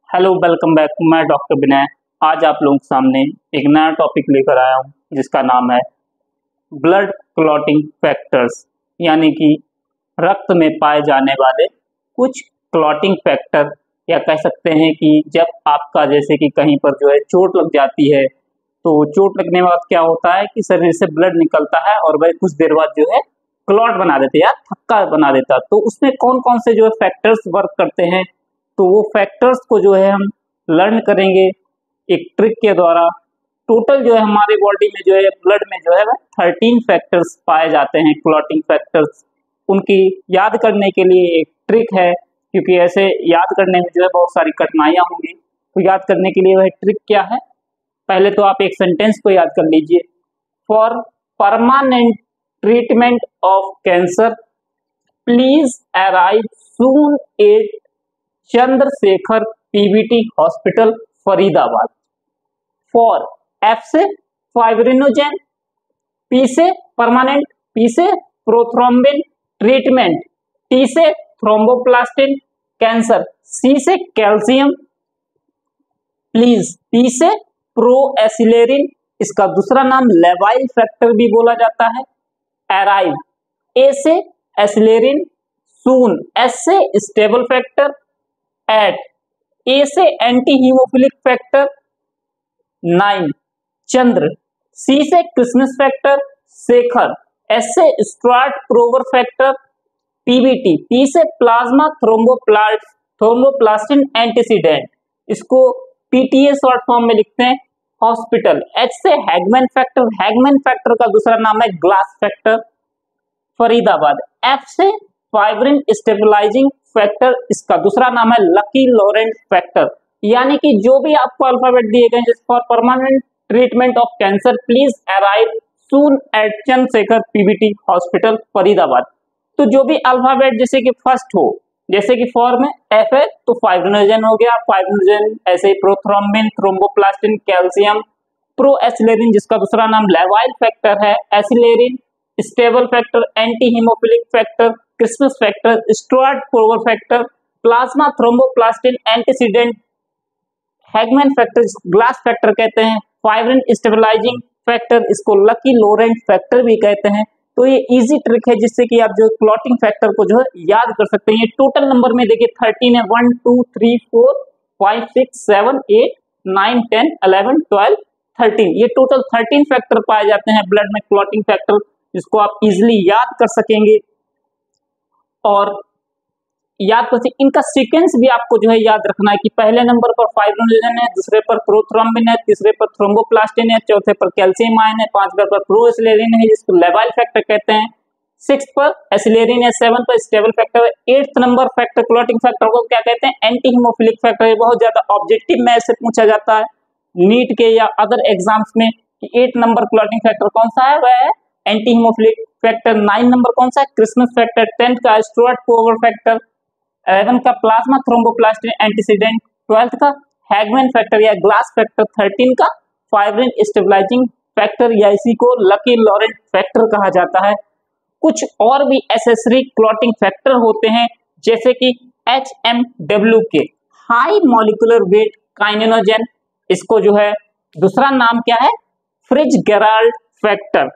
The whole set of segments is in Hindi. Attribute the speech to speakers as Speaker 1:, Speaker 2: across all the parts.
Speaker 1: Hello welcome back. मैं डॉक्टर विनय आज आप लोगों के सामने एक नया टॉपिक लेकर आया हूँ जिसका नाम है ब्लड क्लॉटिंग फैक्टर्स, यानी कि रक्त में पाए जाने वाले कुछ क्लॉटिंग फैक्टर, या कह सकते हैं कि जब आपका जैसे कि कहीं पर जो है चोट लग जाती है तो चोट लगने के बाद क्या होता है कि शरीर से ब्लड निकलता है और वह कुछ देर बाद जो है क्लॉट बना देते हैं या थक्का बना देता है। तो उसमें कौन कौन से जो है फैक्टर्स वर्क करते हैं, तो वो फैक्टर्स को जो है हम लर्न करेंगे एक ट्रिक के द्वारा। टोटल जो है हमारे बॉडी में जो है ब्लड में जो है वह 13 फैक्टर्स पाए जाते हैं, क्लॉटिंग फैक्टर्स। उनकी याद करने के लिए एक ट्रिक है, क्योंकि ऐसे याद करने में जो है बहुत सारी कठिनाइयाँ होंगी। तो याद करने के लिए वह ट्रिक क्या है, पहले तो आप एक सेंटेंस को याद कर लीजिए। For permanent treatment of cancer please arrive soon eight Chandrashekhar PBT hospital Faridabad. For F से फाइब्रिनोजेन, पी से परमानेंट, पी से प्रोथ्रोम्बिन ट्रीटमेंट, टी से थ्रोम्बोप्लास्टिन कैंसर, सी से कैल्शियम प्लीज, पी से प्रोएसिलेरिन, इसका दूसरा नाम लेवाइल फैक्टर भी बोला जाता है। अराइव, ए से एसिलेरिन, सून, एस से स्टेबल फैक्टर, एट, ए से एंटी हीमोफिलिक फैक्टर, 9 चंद्र, सी से क्रिसमस फैक्टर, शेखर, एस से स्ट्राट प्रोवर फैक्टर, पीबीटी, पी से प्लाज्मा थ्रोम्बोप्लास्टिन एंटीसीडेंट, इसको पीटीए शॉर्ट फॉर्म में लिखते हैं, हॉस्पिटल। एच से हैगमैन फैक्टर, हैगमैन फैक्टर का दूसरा नाम है ग्लास फैक्टर, फरीदाबाद। एफ से फाइब्रिन स्टेबलाइजिंग फैक्टर, इसका दूसरा नाम है लकी लॉरेंट फैक्टर। यानी कि जो भी आपको अल्फाबेट दिए गए जैसे for permanent treatment of cancer please arrive soon eight Chandrashekhar PBT hospital Faridabad, तो जो भी अल्फाबेट जैसे कि फर्स्ट हो, जैसे कि फॉर में एफ है तो फाइब्रिनोजेन हो गया, फाइब्रिनोजेन, ऐसे प्रोथ्रोम्बिन, थ्रोम्बोप्लास्टिन, कैल्शियम, प्रोएसिलेरिन जिसका दूसरा नाम लेवाइल फैक्टर है, accelerin, stable factor, anti haemophilic factor, Christmas factor, Stuart Prower factor, plasma thromboplastin antecedent, Hageman factor glass factor कहते हैं, फाइब्रिन स्टेबलाइजिंग फैक्टर, इसको लकी लॉरेंट फैक्टर भी कहते हैं। तो ये इजी ट्रिक है जिससे कि आप जो क्लॉटिंग फैक्टर को जो है याद कर सकते हैं। ये टोटल नंबर में देखिए 13 है, 1 2 3 4 5 6 7 8 9 10 11 12 13, ये टोटल 13 फैक्टर पाए जाते हैं ब्लड में, क्लॉटिंग फैक्टर, जिसको आप इजिली याद कर सकेंगे। और याद कर सकते, इनका सीक्वेंस भी आपको जो है याद रखना है कि पहले नंबर पर फाइब्रिनोजेन है, दूसरे पर प्रोथ्रोम्बिन है, तीसरे पर थ्रोम्बोप्लास्टिन है, चौथे पर कैल्शियम आयन है, पांचवे पर प्रोएसिलेरिन है जिसको लेवाइल फैक्टर कहते हैं, 6 पर एसिलेरिन है, 7 पर स्टेबल फैक्टर है, 8th number factor clotting factor को क्या कहते हैं, एंटी हीमोफिलिक फैक्टर। ये बहुत ज्यादा ऑब्जेक्टिव में ऐसे पूछा जाता है नीट के या अदर एग्जाम्स में कि 8 नंबर क्लॉटिंग फैक्टर कौन सा है, वह है एंटी हीमोफिलिक फैक्टर। 9 नंबर कौन सा है, क्रिसमस फैक्टर। 10th का स्ट्राट प्रोवर फैक्टर, 11 का प्लाज्मा थ्रोम्बोप्लास्टिन एंटीसीडेंट, 12th का हैगमैन फैक्टर या ग्लास फैक्टर, 13 का फाइब्रिन स्टेबलाइजिंग फैक्टर या इसी को लकी लॉरेंट फैक्टर कहा जाता है। कुछ और भी एसेसरी क्लॉटिंग फैक्टर होते हैं जैसे कि HMW के, हाई मॉलिक्यूलर वेट काइनेनोजेन, इसको जो है दूसरा नाम क्या है, Fitzgerald factor.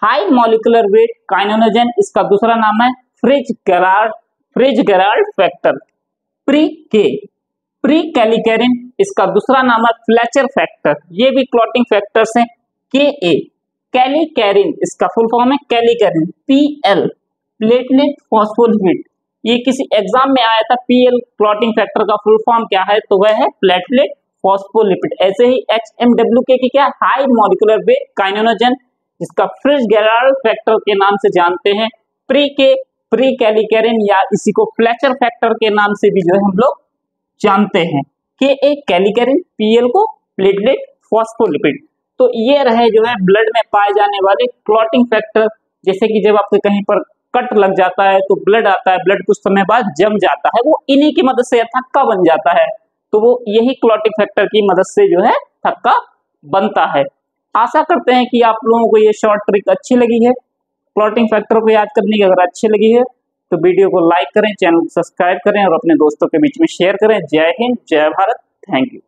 Speaker 1: High molecular weight kininogen, इसका दूसरा नाम है फ्रिज-गेराल्ड फैक्टर। प्री कैलिकेरिन, इसका दूसरा नाम है फ्लेचर फैक्टर। ये भी क्लॉटिंग फैक्टर्स हैं। कैलिकेरिन, इसका फुल फॉर्म है कैलिकेरिन। PL, प्लेटलेट फॉस्फोलिपिड, ये किसी एग्जाम में आया था, PL क्लॉटिंग फैक्टर का फुल फॉर्म क्या है, तो वह है प्लेटलेट फॉस्फोलिपिड। ऐसे ही HMW की क्या, हाई मॉलिक्यूलर वेट काइनेनोजेन, जिसका फ्रिज-गेराल्ड फैक्टर के नाम से जानते हैं। प्री कैलिकेरिन या इसी को फ्लेचर फैक्टर के नाम से भी जो है हम लोग जानते हैं। कैलिकेरिन, PL को प्लेटलेट फॉस्फोलिपिड। तो ये रहे जो है ब्लड में पाए जाने वाले क्लॉटिंग फैक्टर। जैसे कि जब आपके कहीं पर कट लग जाता है तो ब्लड आता है, ब्लड कुछ समय बाद जम जाता है, वो इन्हीं की मदद से थक्का बन जाता है, तो वो यही क्लॉटिंग फैक्टर की मदद से जो है थक्का बनता है। आशा करते हैं कि आप लोगों को ये शॉर्ट ट्रिक अच्छी लगी है, क्लॉटिंग फैक्टर को याद करने की। अगर अच्छी लगी है तो वीडियो को लाइक करें, चैनल को सब्सक्राइब करें और अपने दोस्तों के बीच में शेयर करें। जय हिंद, जय भारत, थैंक यू।